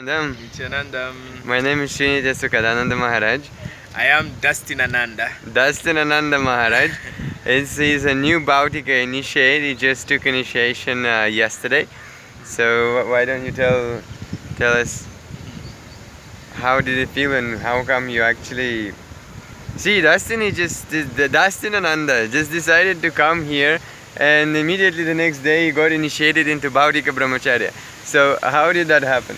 My name is Srinidhi Sukadananda Maharaj. I am Dustin Ananda. Dustin Ananda Maharaj he's a new Bhautika initiate. He just took initiation yesterday. So why don't you tell us how did it feel and how come you actually see Dustin? Dustin Ananda just decided to come here, and immediately the next day he got initiated into Bhautika Brahmacharya. So how did that happen?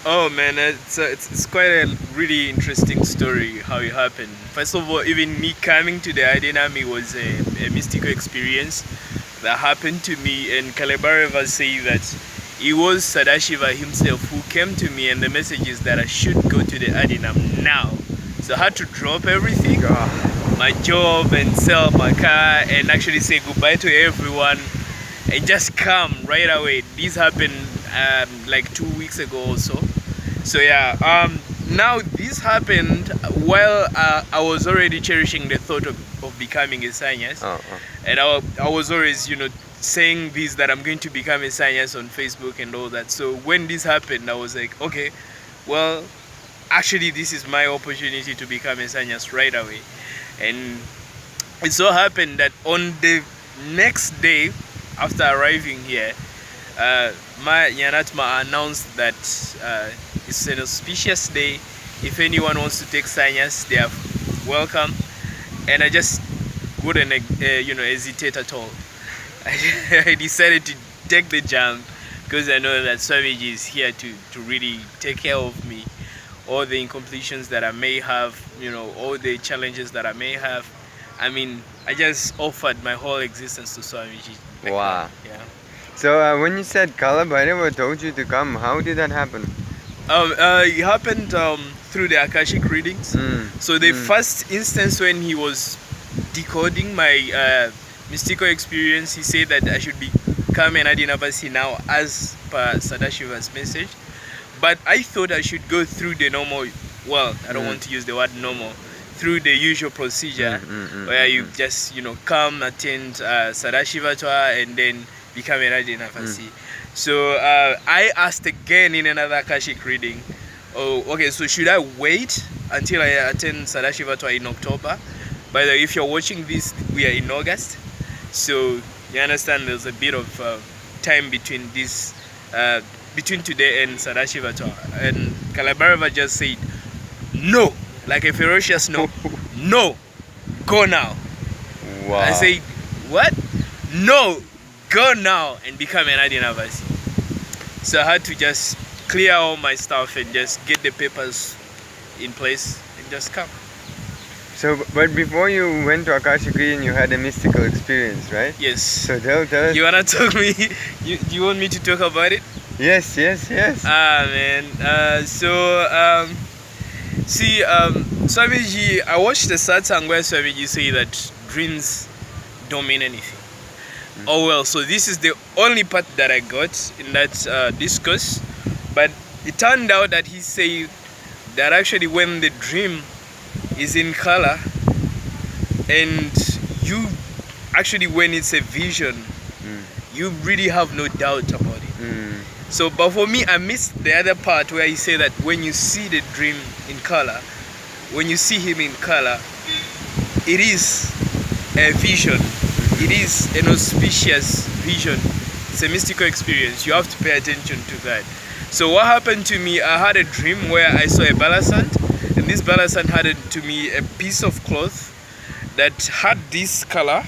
Oh man, it's quite a really interesting story how it happened. First of all, even me coming to the Adinami was a mystical experience that happened to me, and Kalabareva say that it was Sadashiva himself who came to me, and the message is that I should go to the Adinam now. So I had to drop everything, my job, and sell my car, and actually say goodbye to everyone and just come right away. This happened like 2 weeks ago or so. So yeah, now this happened while I was already cherishing the thought of becoming a sannyas. And I was always, saying this, that I'm going to become a sannyas on Facebook and all that. So when this happened, I was like, okay, well, actually this is my opportunity to become a sannyas right away. And it so happened that on the next day after arriving here, my Nyanatma announced that it's an auspicious day. If anyone wants to take sannyas, they are welcome. And I just wouldn't hesitate at all. I decided to take the jump because I know that Swamiji is here to really take care of me. All the incompletions that I may have, all the challenges that I may have. I mean, I just offered my whole existence to Swamiji. Wow. Yeah. So when you said Kala Bhairava told you to come, how did that happen? It happened through the Akashic readings. So the first instance when he was decoding my mystical experience, he said that I should become an Adinavasi now as per Sadashiva's message. But I thought I should go through the normal, well, I don't want to use the word normal, through the usual procedure where you just, come, attend Sadashiva Toa and then become an Adinavasi. So I asked again in another Akashic reading, okay, so should I wait until I attend Sadashiva Toa in October? By the way, if you're watching this, we are in August. So you understand there's a bit of time between this, between today and Sadashiva Toa. And Kalabareva just said, no, like a ferocious no. No, go now. Wow. I said, what? No, go now and become an Adinavasi. So I had to just clear all my stuff and just get the papers in place and just come. So, but before you went to Akashic reading, you had a mystical experience, right? Yes. So tell us. You wanna talk me? You want me to talk about it? Yes. Man. See, Swamiji, I watched the satsang where Swamiji say that dreams don't mean anything. Oh well, so this is the only part that I got in that discourse. But it turned out that he said that actually when the dream is in color, and you actually, when it's a vision, you really have no doubt about it. So, but for me, I missed the other part where he said that when you see the dream in color, when you see him in color, it is a vision. It is an auspicious vision. It's a mystical experience. You have to pay attention to that. So what happened to me, I had a dream where I saw a balasant, and this balasant had to me a piece of cloth that had this color.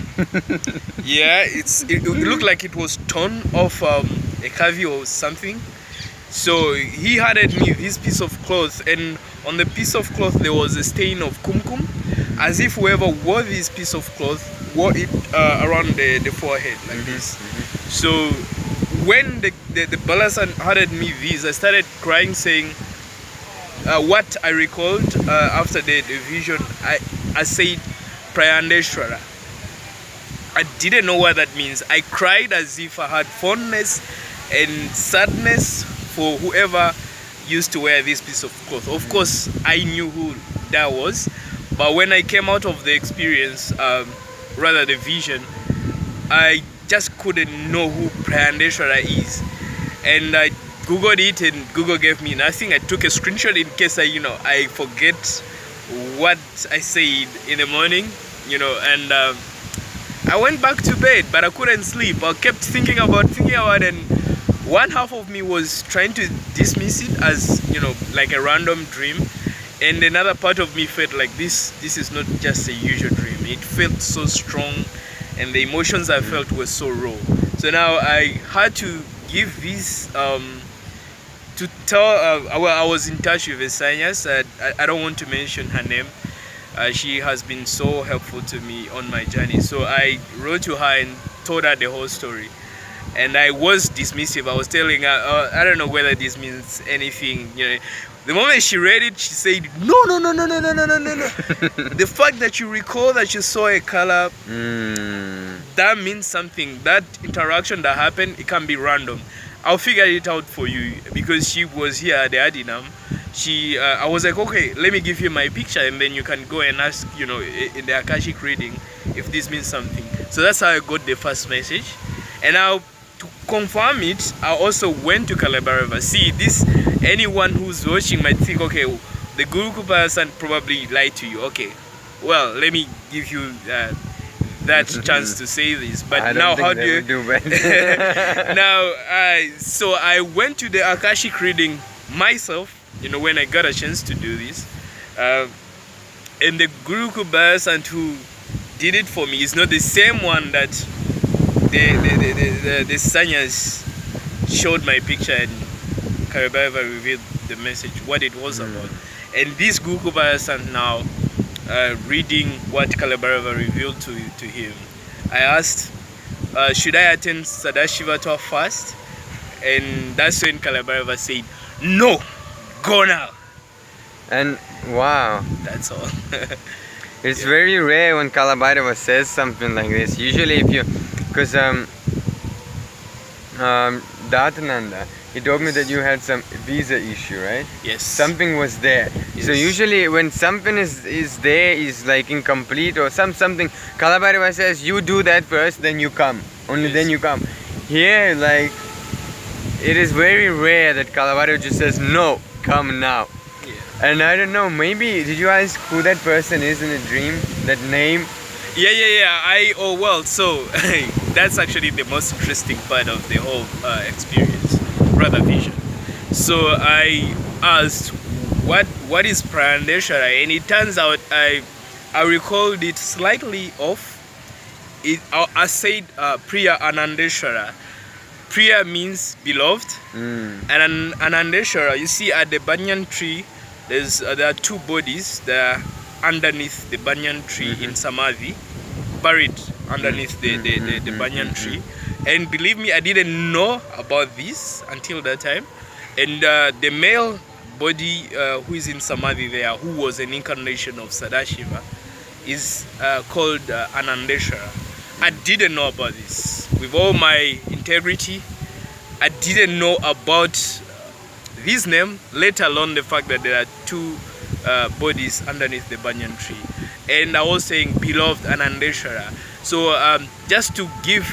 Yeah, it looked like it was torn off a curvy or something. So he handed me this piece of cloth, and on the piece of cloth there was a stain of kumkum, as if whoever wore this piece of cloth wore it around the forehead like this. So when the balasant handed me this, I started crying, saying what I recalled after the vision. I said Prayandeshwara. I didn't know what that means. I cried as if I had fondness and sadness for whoever used to wear this piece of cloth. Of course, I knew who that was, but when I came out of the experience, rather the vision, I just couldn't know who Prayandeshwara is. And I Googled it and Google gave me nothing. I took a screenshot in case I forget what I said in the morning, and I went back to bed, but I couldn't sleep. I kept thinking about, and one half of me was trying to dismiss it as, like a random dream, and another part of me felt like this is not just a usual dream. It felt so strong, and the emotions I felt were so raw. So now I had to give this to tell. I was in touch with Esanyas. I don't want to mention her name. She has been so helpful to me on my journey. So I wrote to her and told her the whole story. And I was dismissive. I was telling her, I don't know whether this means anything. The moment she read it, she said, no. The fact that you recall that you saw a color, that means something. That interaction that happened, it can be random. I'll figure it out for you, because she was here at the Adinam. I was like, okay, let me give you my picture, and then you can go and ask, in the Akashic reading, if this means something. So that's how I got the first message. And now, to confirm it, I also went to Kalabareva. See, anyone who's watching might think, okay, the Guru Kupayasan probably lied to you. Okay, well, let me give you that chance to say this. But now, how do you do that? Now, so I went to the Akashic reading myself, when I got a chance to do this. And the Guru Kupayasan who did it for me is not the same one that the Sanyas showed my picture and Kalabareva revealed the message, what it was about. And this Guru Kupayasan now reading what Kalabareva revealed to him, I asked, should I attend Sadashiva tour first? And that's when Kalabareva said, no, go now. And wow, that's all. It's very rare when Kalabareva says something like this. Usually because Datananda, he told me that you had some visa issue, right? Yes. Something was there. Yes. So usually when something is there, is like incomplete or something, Kalabareva says, you do that first, then you come. Only then you come. Here, like, it is very rare that Kalabareva just says, no, come now. Yeah. And I don't know, maybe, did you ask who that person is in a dream? That name? Yeah. So that's actually the most interesting part of the whole experience, brother vision. So I asked, what is Pranandeshwara? And it turns out I recalled it slightly off. I said Priya Anandeshwara. Priya means beloved, and Anandeshwara, you see at the banyan tree, there are two bodies that are underneath the banyan tree in Samadhi, buried underneath the banyan tree. And believe me, I didn't know about this until that time. And the male body who is in Samadhi there, who was an incarnation of Sadashiva, is called Anandeshwara. I didn't know about this. With all my integrity, I didn't know about this name, let alone the fact that there are two bodies underneath the banyan tree. And I was saying beloved Anandeshwara. So just to give,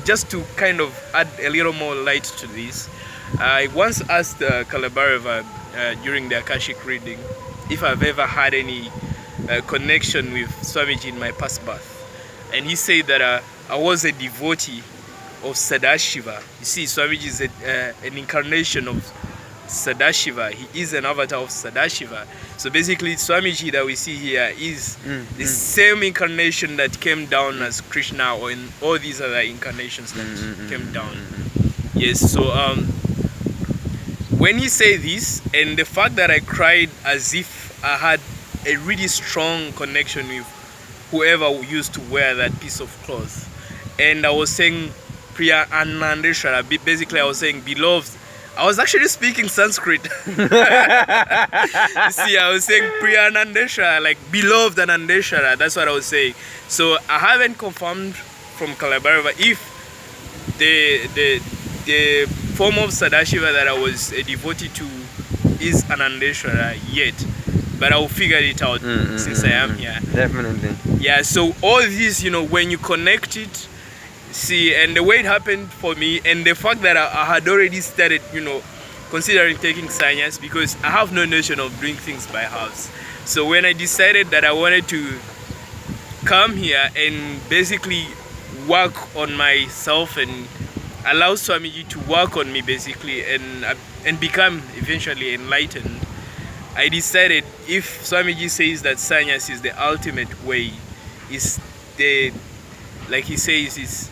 just to kind of add a little more light to this, I once asked Kalabareva during the Akashic reading if I've ever had any connection with Swamiji in my past birth. And he said that I was a devotee of Sadashiva. You see, Swamiji is an incarnation of Sadashiva. He is an avatar of Sadashiva. So basically, Swamiji that we see here is the same incarnation that came down as Krishna, or in all these other incarnations that came down. Yes, so when he said this, and the fact that I cried as if I had a really strong connection with whoever used to wear that piece of cloth. And I was saying Priya Anandeshwara, basically I was saying beloved. I was actually speaking Sanskrit. You see, I was saying Priya Anandeshwara, like beloved Anandeshwara, that's what I was saying. So I haven't confirmed from Kalabareva if the form of Sadashiva that I was a devotee to is Anandeshwara yet. But I'll figure it out since I am here. Definitely. Yeah, so all this, when you connect it, See, and the way it happened for me, and the fact that I had already started, considering taking sannyas, because I have no notion of doing things by halves. So when I decided that I wanted to come here and basically work on myself and allow Swamiji to work on me basically and become eventually enlightened, I decided if Swamiji says that sannyas is the ultimate way, is the, like he says, is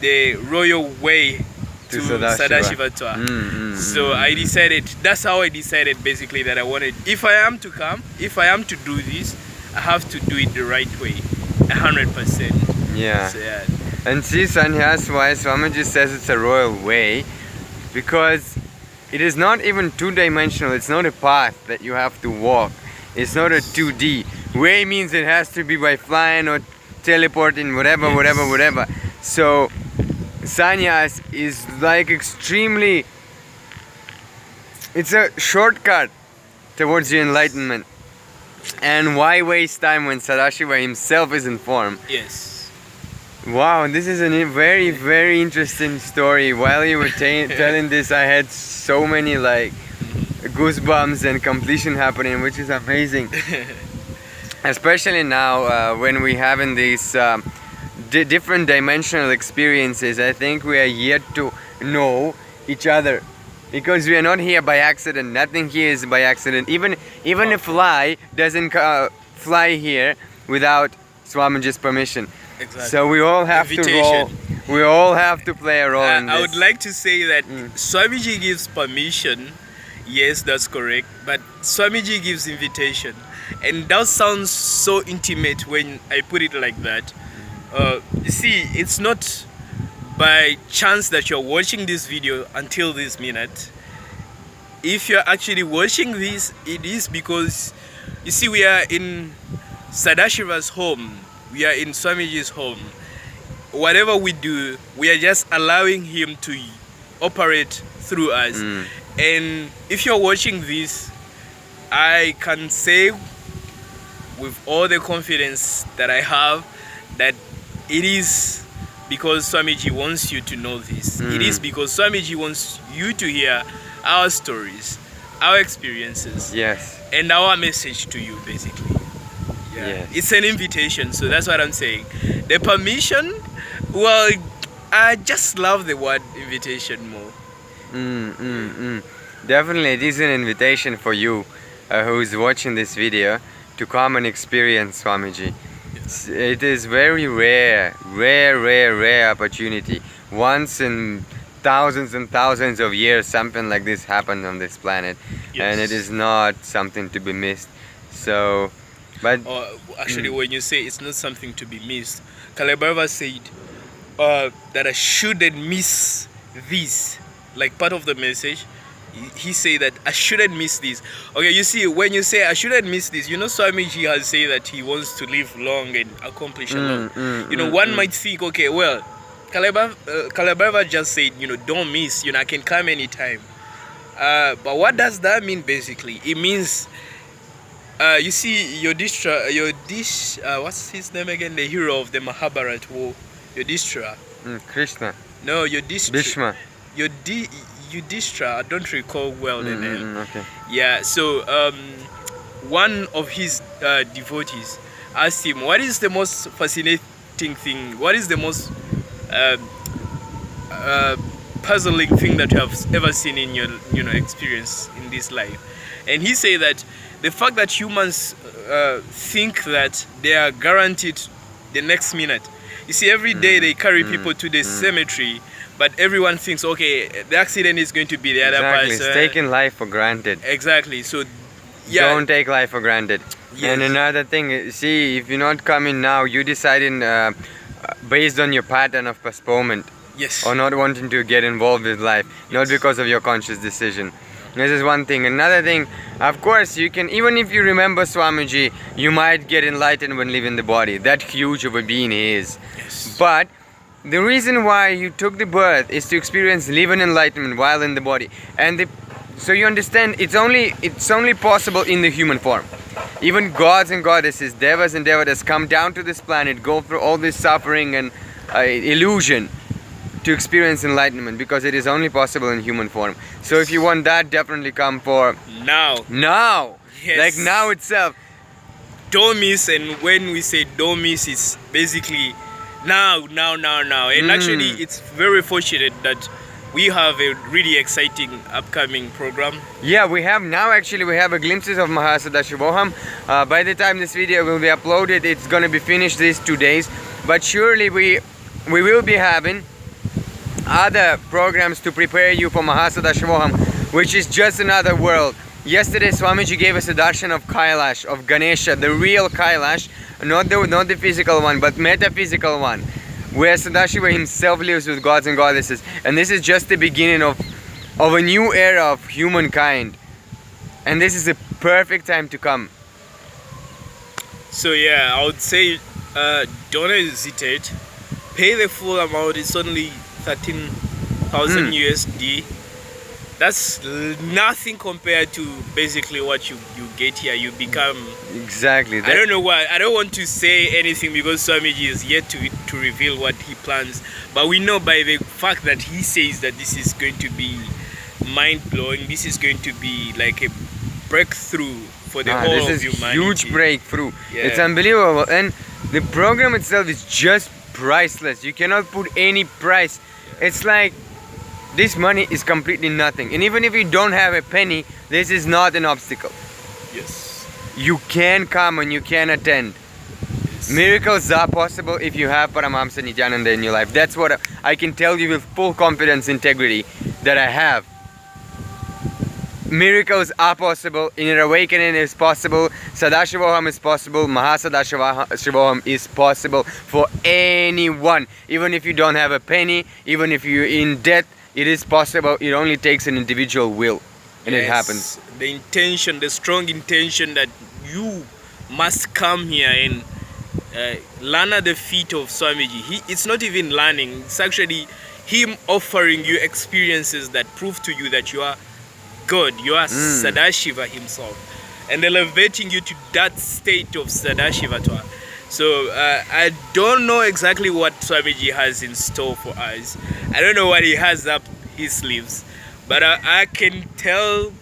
the royal way to Sadashiva Tour. So I decided, that's how I decided basically that I wanted, if I am to come, if I am to do this, I have to do it the right way, 100%. Yeah. So, yeah. And see, sannyas, why Swamiji says it's a royal way, because it is not even two-dimensional. It's not a path that you have to walk. It's not a 2D. Way means it has to be by flying or teleporting, whatever. So sannyas is like extremely, it's a shortcut towards your enlightenment. And why waste time when Sadashiva himself is in form? Yes. Wow, this is a very, very interesting story. While you were telling this, I had so many like goosebumps and completion happening, which is amazing. Especially now when we having these different dimensional experiences, I think we are yet to know each other, because we are not here by accident. Nothing here is by accident. Even a fly doesn't fly here without Swamiji's permission. Exactly. So we all have to roll. We all have to play a role in this. I would like to say that Swamiji gives permission. Yes, that's correct. But Swamiji gives invitation, and that sounds so intimate when I put it like that. You see, it's not by chance that you're watching this video until this minute. If you're actually watching this, it is because, you see, we are in Sadashiva's home. We are in Swamiji's home. Whatever we do, we are just allowing him to operate through us. And if you're watching this, I can say with all the confidence that I have that it is because Swamiji wants you to know this. It is because Swamiji wants you to hear our stories, our experiences, Yes. and our message to you basically. Yeah. Yes. It's an invitation, so that's what I'm saying. The permission, well, I just love the word invitation more. Definitely, it is an invitation for you who's watching this video to come and experience Swamiji. It is very rare opportunity. Once in thousands and thousands of years something like this happened on this planet. And it is not something to be missed. So, but Actually, when you say it's not something to be missed, Kalabhaiva said that I shouldn't miss this. Like part of the message, he said that I shouldn't miss this. Okay, you see, when you say I shouldn't miss this, Swamiji has said that he wants to live long and accomplish a lot. One might think, okay, well, Kalabhaiva just said, don't miss, I can come anytime. But what does that mean basically? It means, you see, what's his name again? The hero of the Mahabharata war, Yudhishthira. Krishna. No, Yudhishthira. Bhishma. Yudhishthira, I don't recall well the name. Okay. Yeah, so one of his devotees asked him, what is the most fascinating thing? What is the most puzzling thing that you have ever seen in your experience in this life? And he said that the fact that humans think that they are guaranteed the next minute. You see, every day they carry people to the cemetery, but everyone thinks, okay, the accident is going to be the other person. It's taking life for granted. Exactly. So, yeah. Don't take life for granted. Yes. And another thing, see, if you're not coming now, you're deciding based on your pattern of postponement. Yes. Or not wanting to get involved with life, not because of your conscious decision. This is one thing. Another thing, of course, you can, even if you remember Swamiji, you might get enlightened when leaving the body. That huge of a being he is. Yes. But the reason why you took the birth is to experience living enlightenment while in the body. And so you understand, it's only possible in the human form. Even gods and goddesses, devas and devatas come down to this planet, go through all this suffering and illusion to experience enlightenment, because it is only possible in human form. So if you want that, definitely come for now. Yes. Like now itself. Don't miss, and when we say don't miss, it's basically now. And actually, it's very fortunate that we have a really exciting upcoming program. Yeah, we have a glimpses of Mahasadashivoham. By the time this video will be uploaded, it's gonna be finished these 2 days. But surely we will be having other programs to prepare you for Mahasadashivoham, which is just another world. Yesterday Swamiji gave us a darshan of Kailash, of Ganesha, the real Kailash, not the physical one, but metaphysical one, where Sadashiva himself lives with gods and goddesses. And this is just the beginning of a new era of humankind. And this is a perfect time to come. So yeah, I would say don't hesitate. Pay the full amount. It's only 13,000 USD. That's nothing compared to basically what you get here. You become exactly. I don't know why. I don't want to say anything because Swamiji is yet to reveal what he plans. But we know by the fact that he says that this is going to be mind-blowing. This is going to be like a breakthrough for the whole of humanity. Huge breakthrough. Yeah. It's unbelievable. And the program itself is just priceless. You cannot put any price. It's like this money is completely nothing. And even if you don't have a penny, this is not an obstacle. Yes. You can come and you can attend. Yes. Miracles are possible if you have Paramahamsa Nityananda in your life. That's what I can tell you with full confidence, integrity that I have. Miracles are possible. Inner awakening is possible. Sadashivoham is possible. Mahasadashivoham is possible for anyone. Even if you don't have a penny, even if you're in debt, it is possible. It only takes an individual will, and it happens. The intention, the strong intention that you must come here and learn at the feet of Swamiji. It's not even learning. It's actually him offering you experiences that prove to you that you are God. You are Sadashiva himself, and elevating you to that state of Sadashiva. So I don't know exactly what Swamiji has in store for us. I don't know what he has up his sleeves, but I can tell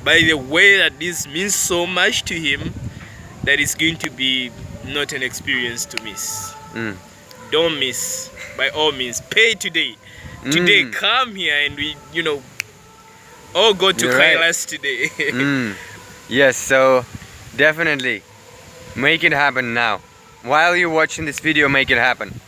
by the way that this means so much to him that it's going to be not an experience to miss. Don't miss. By all means, pay today. Today, come here and we, all go to Kailash today. Yes, so definitely make it happen now. While you're watching this video, make it happen.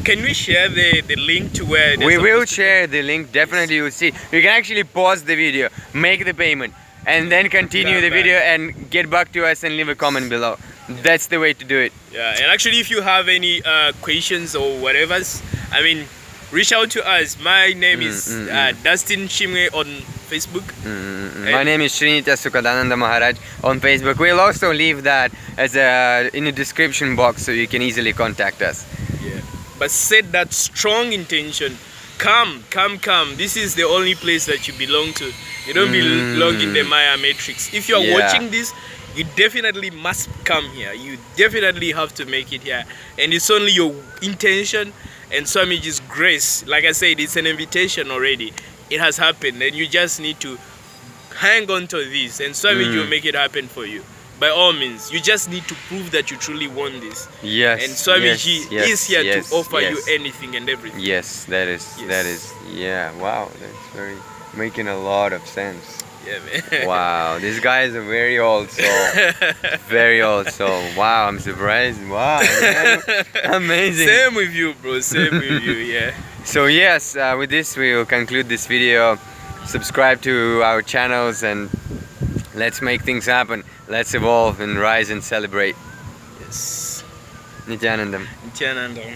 Can we share the link to where we will share the link? Definitely. You'll see. You can actually pause the video, make the payment, and then continue the video and get back to us and leave a comment below. That's the way to do it. Yeah, and actually if you have any questions or whatever, I mean, reach out to us. My name is Dustin Shimwe on Facebook. My name is Srinitya Sukadananda Maharaj on Facebook. We'll also leave that as in the description box so you can easily contact us. Yeah. But set that strong intention. Come. This is the only place that you belong to. You don't belong in the Maya Matrix. If you are watching this, you definitely must come here. You definitely have to make it here. And it's only your intention and Swamiji's grace. Like I said, it's an invitation already. It has happened, and you just need to hang on to this, and Swamiji will make it happen for you. By all means, you just need to prove that you truly want this. Yes. And Swamiji is here to offer you anything and everything. Yes, that is. Yeah, wow, that's making a lot of sense. Yeah, man. Wow, this guy is a very old soul. Very old soul. Wow, I'm surprised. Wow, man. Amazing. Same with you, bro. Same with you, yeah. So yes, with this we will conclude this video. Subscribe to our channels and let's make things happen. Let's evolve and rise and celebrate. Yes. Nityanandam. Nityanandam.